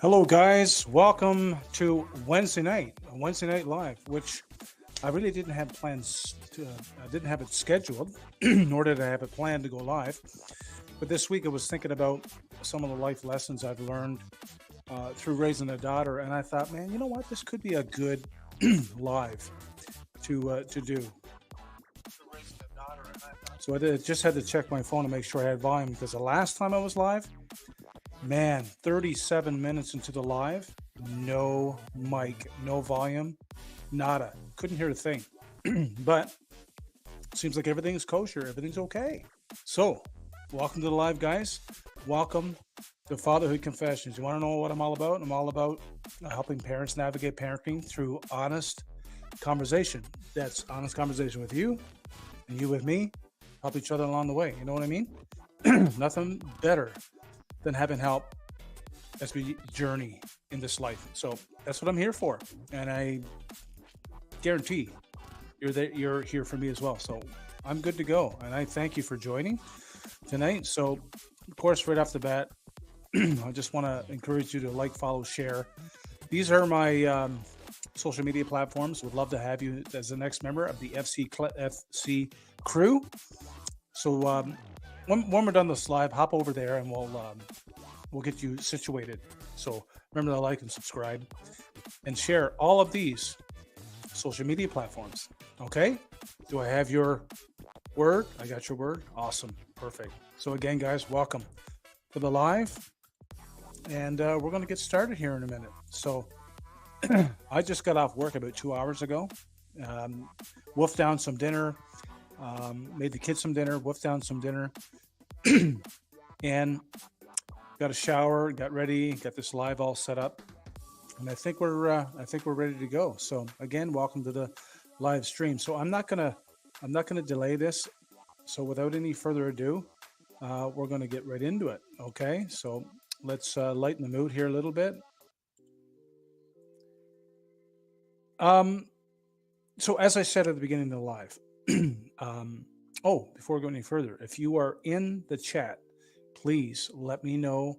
Hello, guys. Welcome to Wednesday Night Live, which I really didn't have plans to. I didn't have it scheduled, nor did I have it planned to go live. But this week, I was thinking about some of the life lessons I've learned through raising a daughter, and I thought, man, you know what? This could be a good live to do. So just had to check my phone to make sure I had volume because the last time I was live, man, 37 minutes into the live, no mic, no volume, nada. Couldn't hear a thing. But seems like everything's kosher. Everything's okay. So, welcome to the live, guys. Welcome to Fatherhood Confessions. You want to know what I'm all about? I'm all about helping parents navigate parenting through honest conversation. That's honest conversation with you and you with me. Help each other along the way. You know what I mean? Nothing better than having help as we journey in this life. So that's what I'm here for. And I guarantee you're here for me as well. So I'm good to go. And I thank you for joining tonight. So, of course, right off the bat, I just want to encourage you to like, follow, share. These are my social media platforms. Would love to have you as the next member of the FC crew. So when we're done this live, hop over there and we'll get you situated. So remember to like and subscribe and share all of these social media platforms. Okay? Do I have your word? I got your word. Awesome. Perfect. So again, guys, welcome to the live. And we're going to get started here in a minute. So I just got off work about 2 hours ago. Wolfed down some dinner. Made the kids some dinner. Wolfed down some dinner. And got a shower, got ready, got this live all set up, and I think we're ready to go. So again, welcome to the live stream. So I'm not gonna delay this. So without any further ado, we're gonna get right into it. Okay, so let's lighten the mood here a little bit. So as I said at the beginning of the live, before we go any further, if you are in the chat, please let me know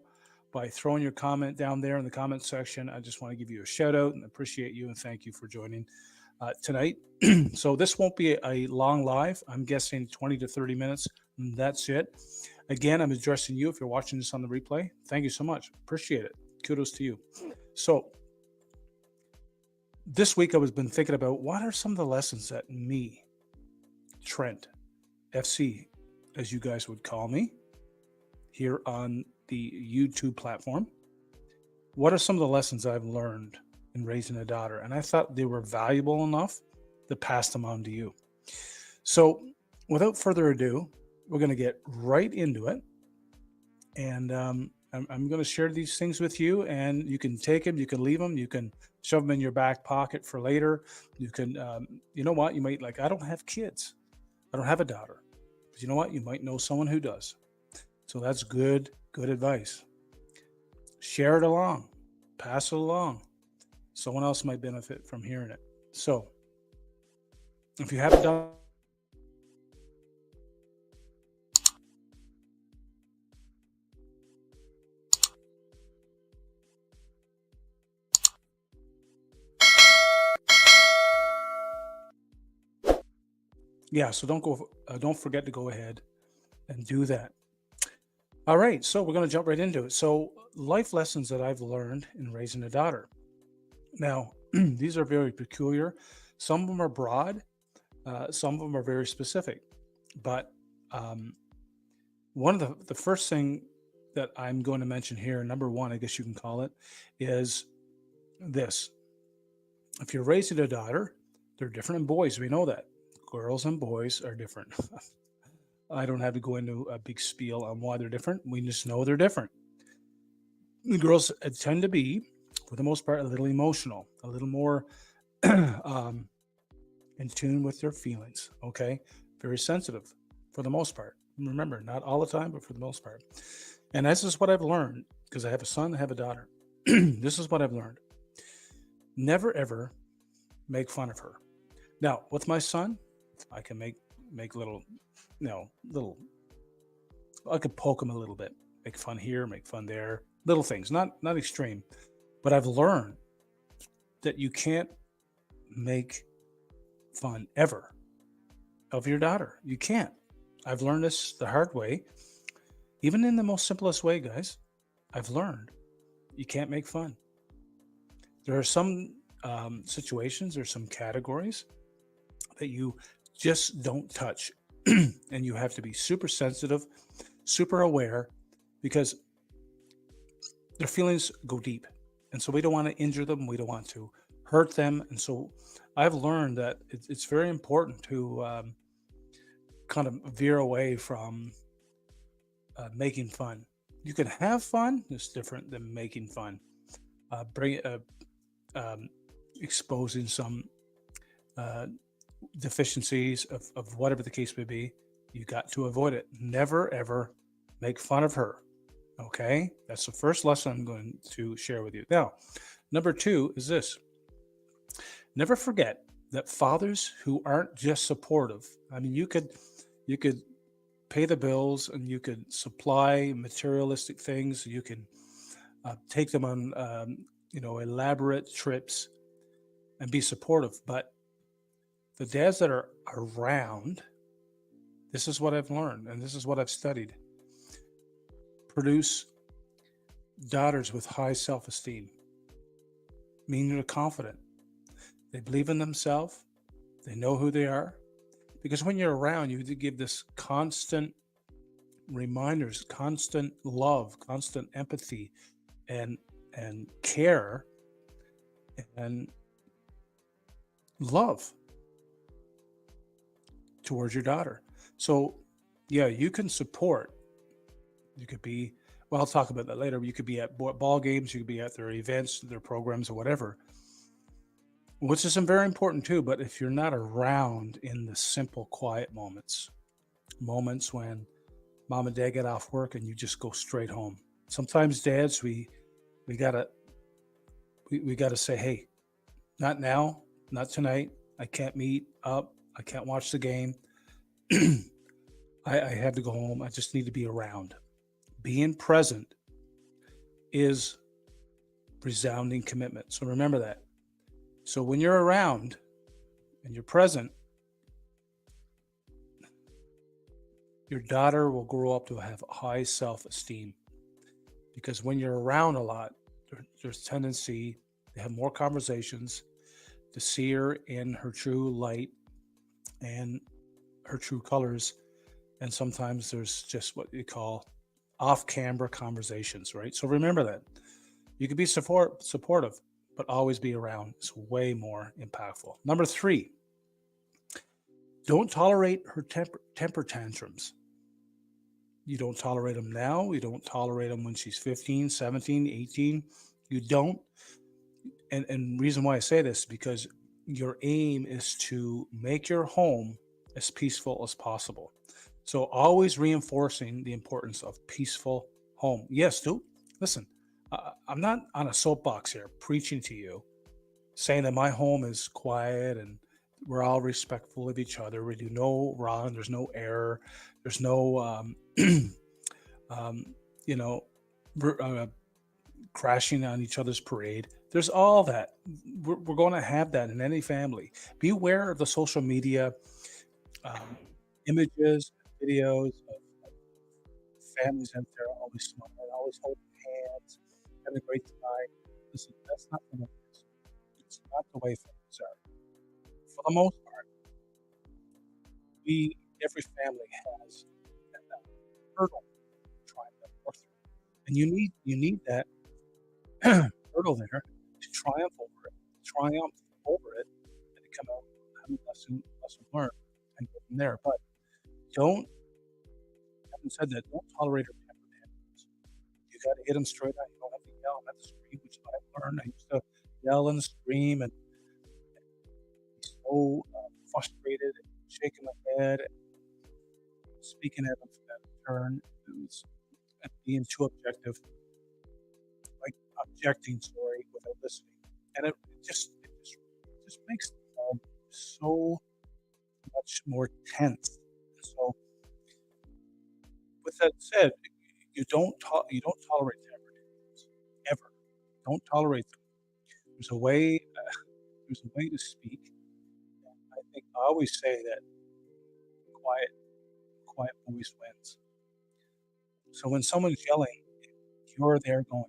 by throwing your comment down there in the comment section. I just want to give you a shout out and appreciate you and thank you for joining tonight. So this won't be a long live. I'm guessing 20 to 30 minutes. That's it. Again, I'm addressing you if you're watching this on the replay. Thank you so much. Appreciate it. Kudos to you. So this week I was been thinking about what are some of the lessons that me, Trent, FC, as you guys would call me, here on the YouTube platform. What are some of the lessons I've learned in raising a daughter? And I thought they were valuable enough to pass them on to you. So without further ado, we're going to get right into it. And I'm going to share these things with you, and you can take them, you can leave them, you can shove them in your back pocket for later. You can, you know what? You might like, I don't have kids, I don't have a daughter. But you know what? You might know someone who does. So that's good advice. Share it along, pass it along. Someone else might benefit from hearing it. So if you haven't done, yeah, so don't forget to go ahead and do that. All right, so we're going to jump right into it. So, life lessons that I've learned in raising a daughter. Now, these are very peculiar. Some of them are broad, some of them are very specific. But um, one of the first thing that I'm going to mention here, number one, I guess you can call it, is this. If you're raising a daughter, they're different in boys. We know that. Girls and boys are different. I don't have to go into a big spiel on why they're different. We just know they're different. The girls tend to be, for the most part, a little emotional, a little more um, in tune with their feelings. Okay, very sensitive for the most part. Remember, not all the time, but for the most part. And this is what I've learned because I have a son, I have a daughter. This is what I've learned. Never ever make fun of her. Now, with my son, I can make little, little. I could poke him a little bit, make fun here, make fun there, little things, not extreme. But I've learned that you can't make fun ever of your daughter. You can't. I've learned this the hard way, even in the most simplest way, guys. I've learned you can't make fun. There are some situations, there's some categories that you just don't touch. And you have to be super sensitive, super aware, because their feelings go deep. And so we don't want to injure them. We don't want to hurt them. And so I've learned that it's very important to kind of veer away from making fun. You can have fun. It's different than making fun. Bring um, exposing some uh, deficiencies of whatever the case may be. You got to avoid it. Never ever make fun of her. Okay, that's the first lesson I'm going to share with you. Now, number two is this: never forget that fathers who aren't just supportive. I mean, you could pay the bills and you could supply materialistic things. You can take them on elaborate trips and be supportive. But the dads that are around, this is what I've learned and this is what I've studied, produce daughters with high self-esteem, meaning they're confident. They believe in themselves. They know who they are. Because when you're around, you give this constant reminders, constant love, constant empathy, and care and love towards your daughter. So, yeah, you can support. You could be, well, I'll talk about that later. You could be at ball games, you could be at their events, their programs, or whatever, which is very important too. But if you're not around in the simple, quiet moments when mom and dad get off work and you just go straight home. Sometimes dads, we gotta we gotta say, hey, not now, not tonight. I can't meet up. I can't watch the game. I have to go home. I just need to be around. Being present is resounding commitment. So remember that. So when you're around and you're present, your daughter will grow up to have high self-esteem. Because when you're around a lot, there's tendency to have more conversations, to see her in her true light and her true colors. And sometimes there's just what you call off-camera conversations, right? So remember that. You can be supportive, but always be around. It's way more impactful. Number three, don't tolerate her temper tantrums. You don't tolerate them now. You don't tolerate them when she's 15, 17, 18. You don't. And reason why I say this is because your aim is to make your home as peaceful as possible. So always reinforcing the importance of peaceful home. Yes, dude. Listen, I'm not on a soapbox here preaching to you, saying that my home is quiet and we're all respectful of each other. We do no wrong. There's no error. There's no, um, you know, crashing on each other's parade. There's all that. We're going to have that in any family. Be aware of the social media um, images, videos of families out there always smiling, always holding hands, having a great time. Listen, that's not the way it is. It's not the way families are. For the most part, every family has that hurdle trying to work through, and you need that hurdle there to triumph over it, and to come out having lesson learned and go from there. But don't, having said that, don't tolerate her temper tantrums. You got to hit them straight on. You don't have to yell. Not to scream, which I learned. I used to yell and scream and be so frustrated and shaking my head and speaking at them from that turn. It was being too objective, like objecting, sorry, without listening. And it just makes the home so much more tense. So, with that said, you don't tolerate temper tantrums ever. Don't tolerate them. There's a way. There's a way to speak. I think I always say that quiet, quiet voice wins. So when someone's yelling, you're there going.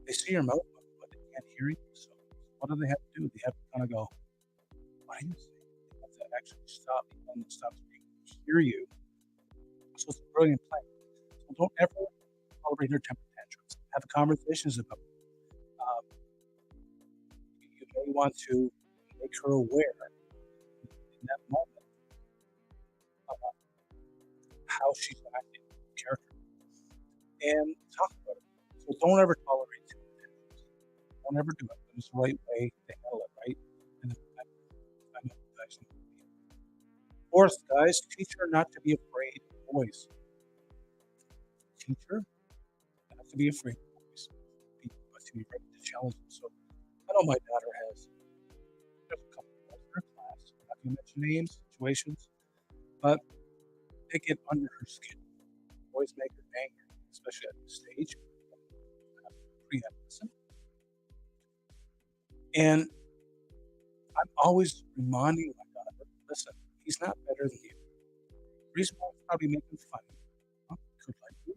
They see your mouth, but they can't hear you. So what do they have to do? They have to kind of go. What are you saying? They have to actually stop. Even them stop speaking. Hear you. So it's a brilliant plan. So don't ever tolerate your temper tantrums. Have conversations about it. Um, you may want to make her aware in that moment of how she's acting, character, and talk about it. So don't ever tolerate temper tantrums. Don't ever do it. There's the right way to handle it, right? And I know you guys know. Fourth, guys, teach her not to be afraid of boys. Teach her not to be afraid of boys, but to be ready to challenge them. So I know my daughter there's a couple of girls in her class. I'm not going to mention names, situations, but they get under her skin. Boys make her angry, especially at this stage. Pre-adolescent. And I'm always reminding my daughter, listen, he's not better than you. The reason why he's probably making fun of you, could like you,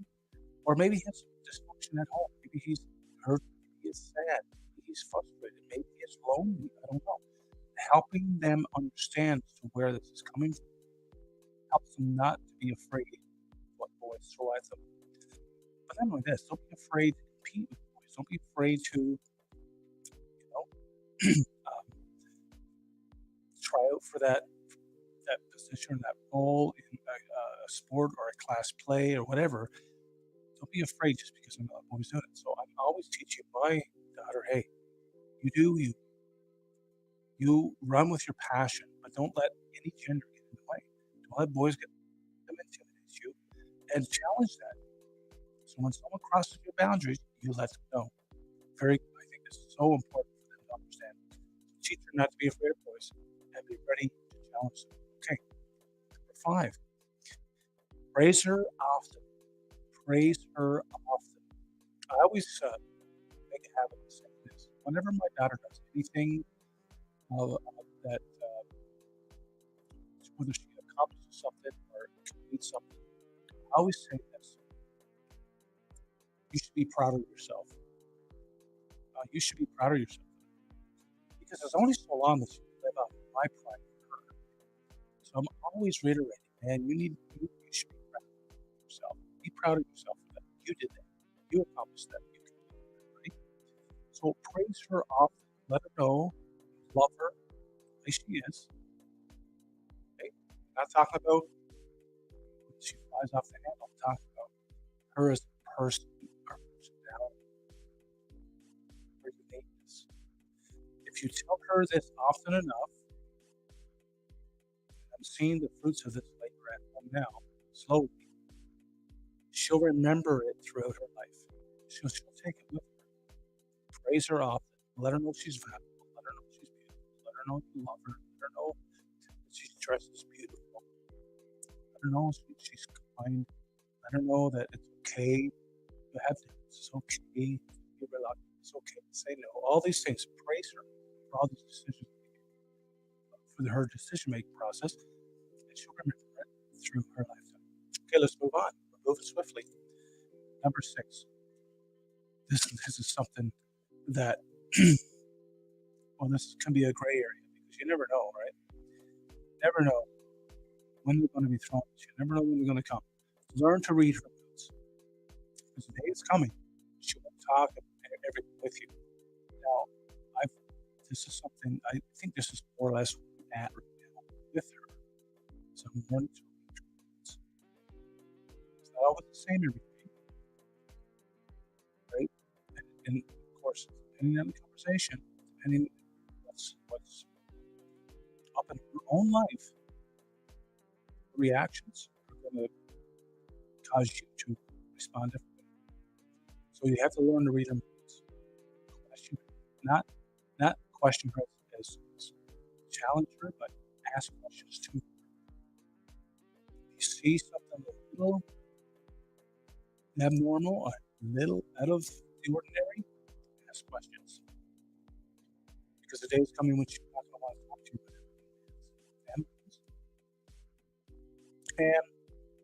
or maybe he has dysfunction at home. Maybe he's hurt. Maybe he's sad. Maybe he's frustrated. Maybe he's lonely. I don't know. Helping them understand as to where this is coming from helps them not to be afraid of what boys throw at them. But not only this, don't be afraid to compete with boys. Don't be afraid to, um, try out for that position, that role in a sport or a class play or whatever. Don't be afraid just because another boy's doing it. So I'm always teaching my daughter, hey, you do you. You run with your passion, but don't let any gender get in the way. Don't let boys get them intimidate you, and challenge that. So when someone crosses your boundaries, you let them know. I think this is so important for them to understand. Teach her not to be afraid of boys and be ready to challenge them. Okay, number five, praise her often. Praise her often. I always make a habit of saying this. Whenever my daughter does anything that, whether she accomplishes something or completes something, I always say this. You should be proud of yourself. You should be proud of yourself because there's only so long that you can live up my pride for her. So I'm always reiterating, man, you should be proud of yourself. Be proud of yourself that you did that. You accomplished that. You completed that, right? So praise her often. Let her know you love her the way she is. Okay? I'm not talking about what she flies off the handle. Talk about her as a person, her personality, her uniqueness. If you tell her this often enough, I'm seeing the fruits of this labor at home now, slowly, she'll remember it throughout her life. She'll take it with her. Praise her often. Let her know she's valuable. Let her know she's beautiful. Let her know you love her. Let her know that she's dressed as beautiful. Let her know she's kind. Let her know that it's okay to have doubts. It's okay to be reluctant. It's okay to say no. All these things. Praise her for all these decisions, for her decision making process, and she'll remember it through her lifetime. Okay, let's move on. We're moving swiftly. Number 6. This is something that, well, this can be a gray area because you never know, right? You never know when they're going to be thrown at you. You never know when they're going to come. Learn to read her moods because the day is coming. She will talk everything with you. Now, I've this is something I think this is more or less where I'm at right now with her. So I'm learning to read her moods. It's not always the same every day, right? And of course, depending on the conversation, depending on what's up in her own life, reactions are going to cause you to respond differently. So you have to learn to read her moods. Question her, not question her as challenge her, but ask questions to her. If you see something a little abnormal or a little out of the ordinary, ask questions. Because the day is coming when she's not going to want to talk to you about it. And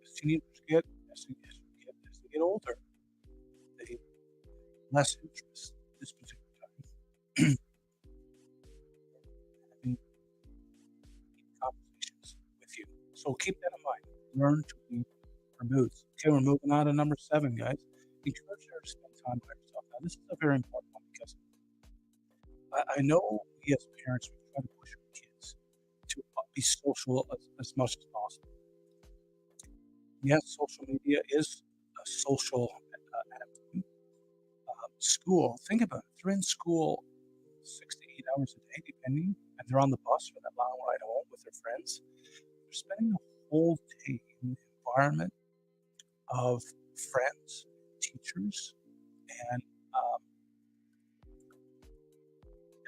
as teenagers get, as they get older, they less interest at this particular time having conversations with you. So keep that in mind. Learn to read her moods. Okay, we're moving on to number 7, guys. Encourage her to spend time by herself. Now, this is a very important one because I know we as parents we try to push our kids to be social as much as possible. Yes, social media is a social avenue. School, think about it. They're in school 6 to 8 hours a day, depending, and they're on the bus for that long ride home with their friends. They're spending the whole day in the environment of friends, teachers, and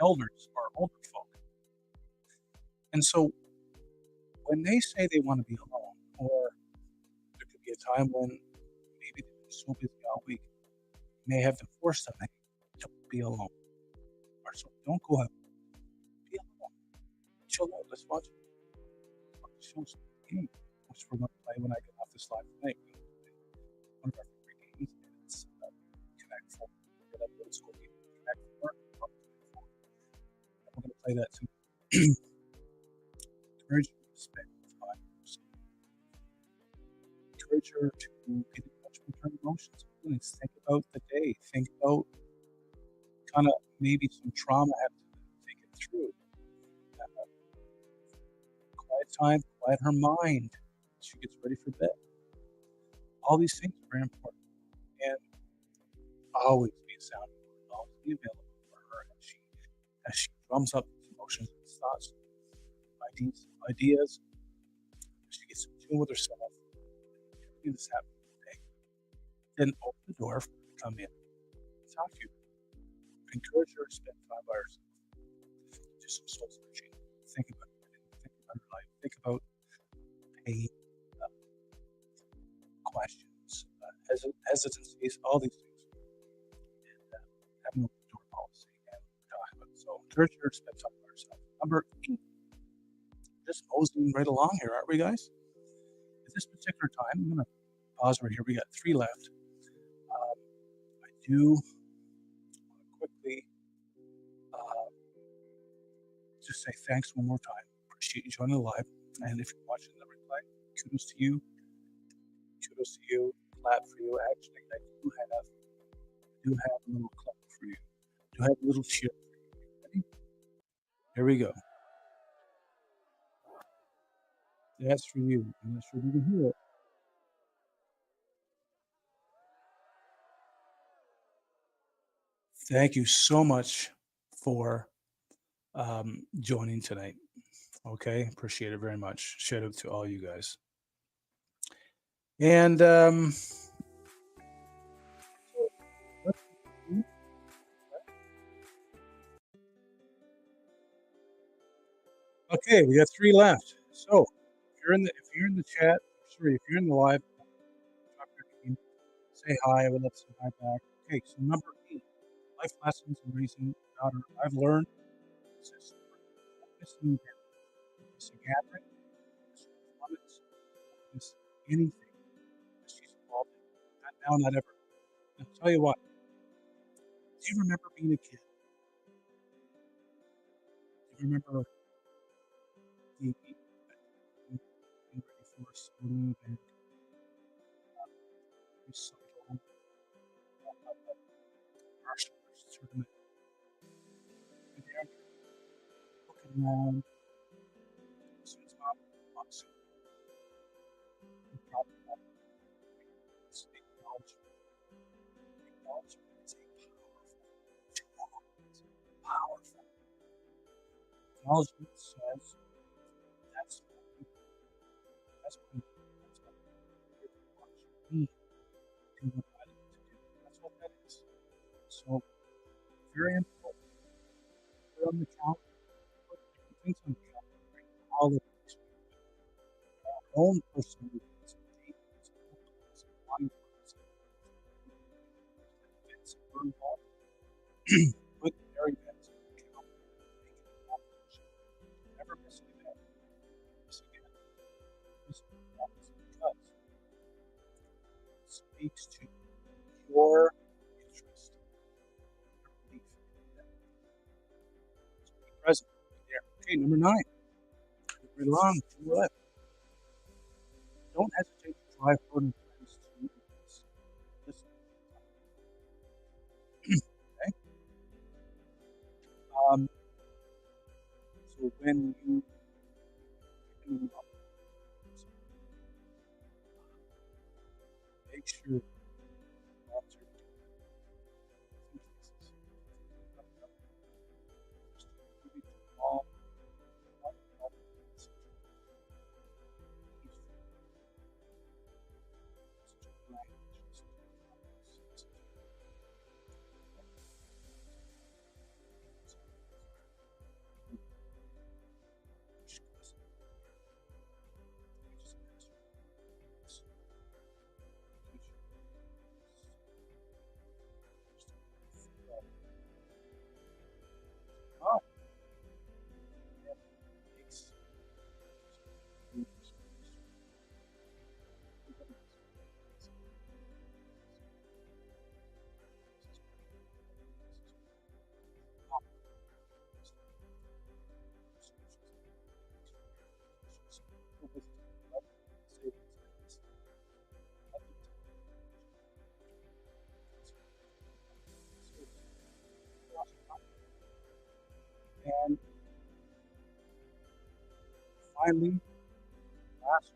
elders or older folk. And so when they say they want to be alone, or there could be a time when maybe they've been so busy all week, you may have to force them to be alone. Or so don't go out, be alone, chill out, let's watch shows game, which we're going to play when I get off this live tonight. One of our favorite games is Connect 4. Get up old school game, Connect 4. We're going to play that too. Encourage her to spend time with herself. Encourage her to get in touch with her emotions and feelings. Think about the day. Think about kind of maybe some trauma I have to take it through. Quiet time, quiet her mind. She gets ready for bed. All these things are very important. And always be a sounding board, always be available for her as she drums up these emotions and thoughts, ideas, as she gets in tune with herself, everything that's happening today. Then open the door for her to come in and talk to you. Encourage her to spend time by herself. Do some soul searching. Think about her life. Think about pain, uh, questions, hesitancies, all these things. And have an open door policy and talk about it. So encourage her to spend time by herself. Number 8, just moseying right along here, aren't we, guys? At this particular time, I'm going to pause right here. We got 3 left. I do want to quickly just say thanks one more time. Appreciate you joining the live. And if you're watching the replay, kudos to you. Kudos to you. Clap for you. Actually, I do have a little clap for you. I do have a little cheer for you. Ready? Here we go. That's for you. I'm not sure if you can hear it. Thank you so much for joining tonight. Okay, appreciate it very much. Shout out to all you guys. And okay, we got three left. So if you're in the chat, sorry, if you're in the live, drop your name, say hi. I would love to say hi back. Okay, so number 8, life lessons in raising a daughter. I've learned this is missing them, missing gathering, missing performance, miss anything that she's involved in. Not now, not ever. I'll tell you what. Do you remember being a kid? Do you remember being ready for a sporting event, recital, martial arts tournament? You're there, looking around, as soon as mom walks in, you probably have this acknowledgement. Acknowledgement is a powerful, it's powerful. Acknowledgement says, that's what you, that's what you, that's what you want me to do what I need to do. That's what that is. So, very important. Put on the calendar, put different things on the calendar, right? Holidays, our own personal events, dates, goals, mindfulness, events that we're involved in. Put their events on the calendar, make it a competition. Never miss an event. Miss again. Miss events because it speaks to your interest, your belief in them. So be present. Be there. Okay, number 9. Right along to your left. Don't hesitate to drive forward with friends to events. Listen. Okay. Um, so when you pick them up, so make sure you monitor different places. Just really all Oh, it's and finally, last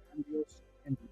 grandiose ending.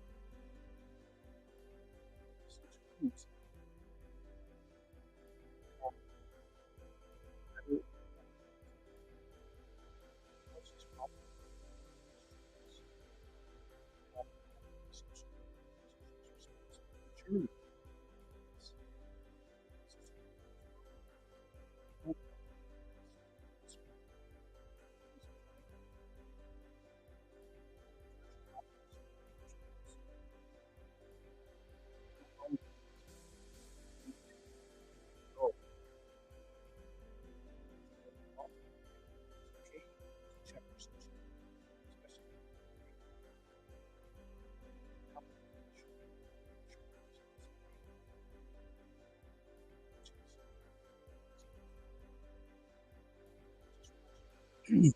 These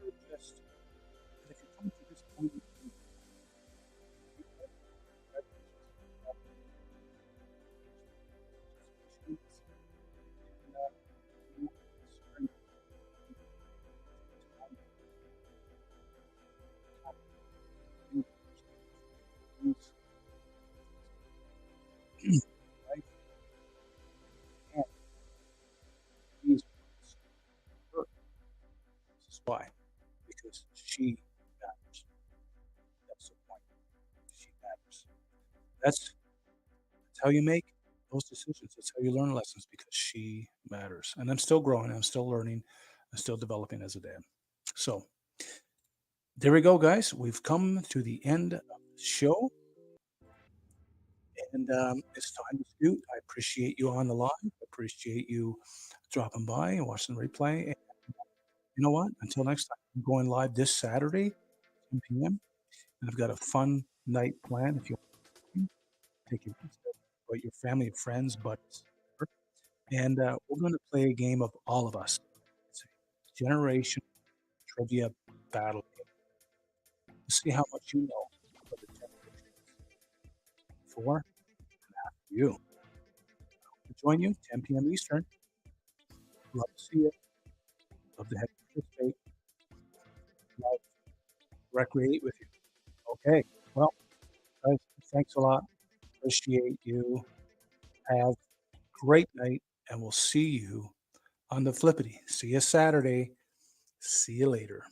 are just, and if you come to this point, Why? Because she matters. That's the point. She matters. That's how you make those decisions. That's how you learn lessons because she matters. And I'm still growing. I'm still learning. I'm still developing as a dad. So there we go, guys. We've come to the end of the show, and it's time to scoot. I appreciate you on the line. I appreciate you dropping by and watching the replay. And you know what? Until next time, I'm going live this Saturday, 10 p.m. And I've got a fun night planned. If you want to take your about your family, friends, buddies, and we're going to play a game of all of us. It's a generation trivia battle game to see how much you know about the generation before you. To join you, 10 p.m. Eastern. Love to see you. Love to have you participate. Love to recreate with you. Okay. Well, guys, thanks a lot. Appreciate you. Have a great night, and we'll see you on the flippity. See you Saturday. See you later.